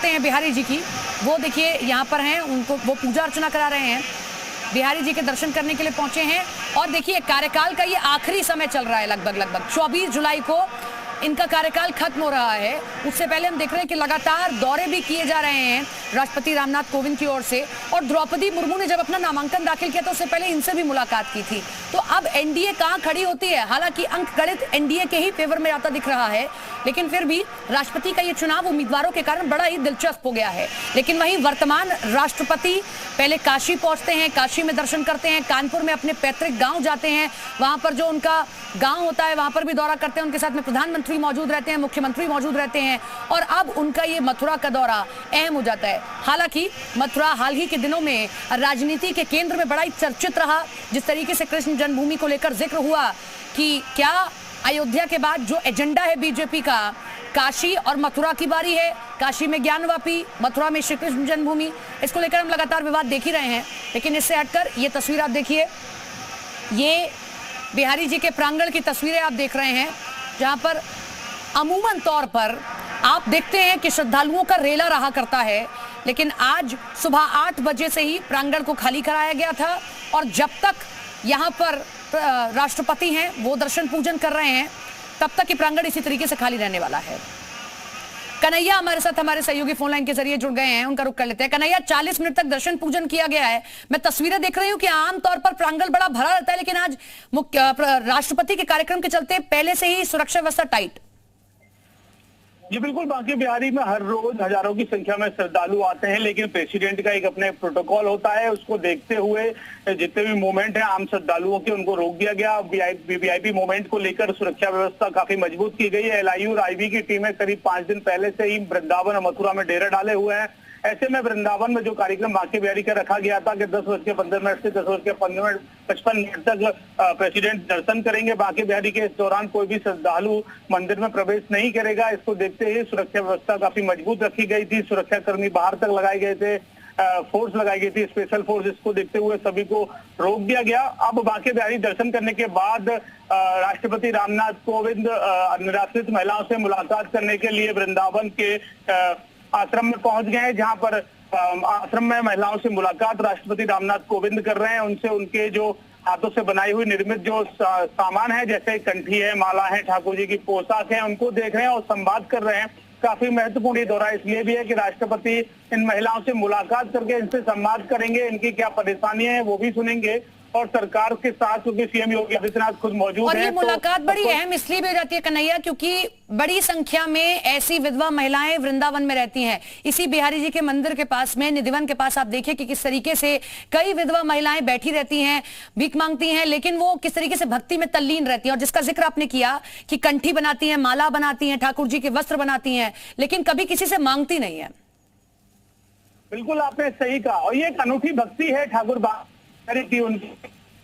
करते हैं बिहारी जी की। वो देखिए यहाँ पर हैं, उनको वो पूजा अर्चना करा रहे हैं, बिहारी जी के दर्शन करने के लिए पहुंचे हैं। और देखिए कार्यकाल का ये आखिरी समय चल रहा है, लगभग 24 जुलाई को इनका कार्यकाल खत्म हो रहा है। उससे पहले हम देख रहे हैं कि लगातार दौरे भी किए जा रहे हैं राष्ट्रपति रामनाथ कोविंद की ओर से। और द्रौपदी मुर्मू ने जब अपना नामांकन दाखिल किया तो उससे पहले इनसे भी मुलाकात की थी। तो अब एनडीए कहां खड़ी होती है? हालांकि अंक गणित एनडीए के ही फेवर में आता दिख रहा है, लेकिन फिर भी राष्ट्रपति का ये चुनाव उम्मीदवारों के कारण बड़ा ही दिलचस्प हो गया है। लेकिन वहीं वर्तमान राष्ट्रपति पहले काशी पहुंचते हैं, काशी में दर्शन करते हैं, कानपुर में अपने पैतृक गांव जाते हैं, वहां पर जो उनका गांव होता है वहां पर भी दौरा करते हैं, उनके साथ में प्रधानमंत्री मौजूद रहते हैं, मुख्यमंत्री मौजूद रहते हैं। और अब उनका ये मथुरा का दौरा अहम हो जाता है। हालांकि मथुरा हाल ही के दिनों में राजनीति के केंद्र में बड़ा ही चर्चित रहा। जिस तरीके से कृष्ण जन्मभूमि को लेकर जिक्र हुआ कि क्या अयोध्या के बाद जो एजेंडा है बीजेपी का, काशी और मथुरा की बारी है, काशी में ज्ञानवापी, मथुरा में श्री कृष्ण जन्मभूमि, इसको लेकर हम लगातार विवाद देख ही रहे हैं। लेकिन इससे हटकर ये तस्वीर आप देखिए, ये बिहारी जी के प्रांगण की तस्वीरें आप देख रहे हैं, जहां पर अमूमन तौर पर आप देखते हैं कि श्रद्धालुओं का रेला रहा करता है। लेकिन आज सुबह 8 बजे से ही प्रांगण को खाली कराया गया था और जब तक यहाँ पर राष्ट्रपति हैं वो दर्शन पूजन कर रहे हैं तब तक ये प्रांगण इसी तरीके से खाली रहने वाला है। कन्हैया हमारे साथ हमारे सहयोगी फोन लाइन के जरिए जुड़ गए हैं, उनका रुख कर लेते हैं। कन्हैया, 40 मिनट तक दर्शन पूजन किया गया है। मैं तस्वीरें देख रही हूँ कि आमतौर पर प्रांगण बड़ा भरा रहता है, लेकिन आज मुख्य राष्ट्रपति के कार्यक्रम के चलते पहले से ही सुरक्षा व्यवस्था टाइट। जी बिल्कुल, बांके बिहारी में हर रोज हजारों की संख्या में श्रद्धालु आते हैं, लेकिन प्रेसिडेंट का एक अपने प्रोटोकॉल होता है, उसको देखते हुए जितने भी मूवमेंट है आम श्रद्धालुओं के उनको रोक दिया गया। वीवीआईपी मूवमेंट को लेकर सुरक्षा व्यवस्था काफी मजबूत की गई है। एलआईयू और आईबी की टीमें करीब 5 दिन पहले से ही वृंदावन और मथुरा में डेरा डाले हुए हैं। ऐसे में वृंदावन में जो कार्यक्रम बांके बिहारी का रखा गया था कि 10:15 से 10:55 तक प्रेसिडेंट दर्शन करेंगे बांके बिहारी के, इस दौरान कोई भी श्रद्धालु मंदिर में प्रवेश नहीं करेगा। इसको देखते ही सुरक्षा व्यवस्था काफी मजबूत रखी गई थी। सुरक्षा कर्मी बाहर तक लगाए गए थे, फोर्स लगाई गई थी, स्पेशल फोर्स। इसको देखते हुए सभी को रोक दिया गया। अब बांके बिहारी दर्शन करने के बाद राष्ट्रपति रामनाथ कोविंद निराश्रित महिलाओं से मुलाकात करने के लिए वृंदावन के आश्रम में पहुंच गए हैं, जहां पर आश्रम में महिलाओं से मुलाकात राष्ट्रपति रामनाथ कोविंद कर रहे हैं। उनसे उनके जो हाथों से बनाई हुई निर्मित जो सामान है, जैसे कंठी है, माला है, ठाकुर जी की पोशाक है, उनको देख रहे हैं और संवाद कर रहे हैं। काफी महत्वपूर्ण ये दौरा इसलिए भी है कि राष्ट्रपति इन महिलाओं से मुलाकात करके इनसे संवाद करेंगे, इनकी क्या परेशानियां हैं वो भी सुनेंगे। और सरकार के साथ क्योंकि सीएम योगी आदित्यनाथ खुद मौजूद है। और ये मुलाकात बड़ी अहम इसलिए भी हो जाती है कन्हैया, क्योंकि बड़ी संख्या में ऐसी विधवा महिलाएं वृंदावन में रहती हैं। इसी बिहारी जी के मंदिर के पास में, निधिवन के पास आप देखिए कि किस तरीके से कई विधवा महिलाएं बैठी रहती हैं, भीख मांगती हैं, लेकिन वो किस तरीके से भक्ति में तल्लीन रहती हैं। और जिसका जिक्र आपने किया कि कंठी बनाती हैं, माला बनाती हैं, ठाकुर जी के वस्त्र बनाती हैं, लेकिन कभी किसी से मांगती नहीं है। बिल्कुल आपने सही कहा, और ये एक अनूठी भक्ति है ठाकुर बांके की उनकी।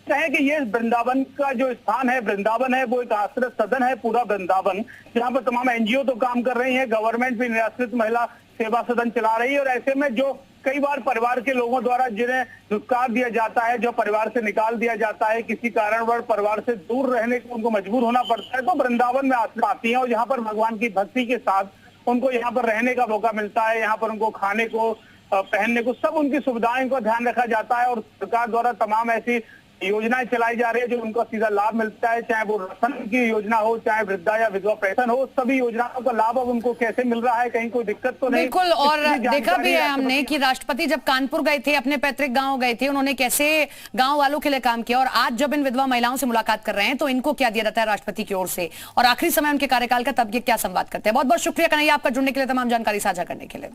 कहें कि ये वृंदावन का जो स्थान है, वृंदावन है वो एक आश्रित सदन है पूरा वृंदावन, जहाँ पर तमाम एनजीओ तो काम कर रही है, गवर्नमेंट भी निराश्रित महिला सेवा सदन चला रही है। और ऐसे में जो कई बार परिवार के लोगों द्वारा जिन्हें धुतकार दिया जाता है, जो परिवार से निकाल दिया जाता है, किसी कारणवश परिवार से दूर रहने को उनको मजबूर होना पड़ता है, तो वृंदावन में आती है और यहाँ पर भगवान की भक्ति के साथ उनको यहाँ पर रहने का मौका मिलता है। यहाँ पर उनको खाने को, पहनने को, सब उनकी सुविधाएं को ध्यान रखा जाता है। और सरकार द्वारा तमाम ऐसी योजनाएं चलाई जा रही है जो उनको सीधा लाभ मिलता है, चाहे वो राशन की योजना हो, चाहे वृद्धा या विधवा पेंशन हो, सभी योजनाओं का लाभ अब उनको कैसे मिल रहा है, कहीं कोई दिक्कत तो नहीं। बिल्कुल, और देखा भी है हमने कि राष्ट्रपति जब कानपुर गए थे, अपने पैतृक गांव गए थे, उन्होंने कैसे गांव वालों के लिए काम किया। और आज जब इन विधवा महिलाओं से मुलाकात कर रहे हैं तो इनको क्या दिया जाता है राष्ट्रपति की ओर से, और आखिरी समय उनके कार्यकाल का तब ये क्या संवाद करते हैं। बहुत बहुत शुक्रिया कन्हैया आपका जुड़ने के लिए, तमाम जानकारी साझा करने के लिए।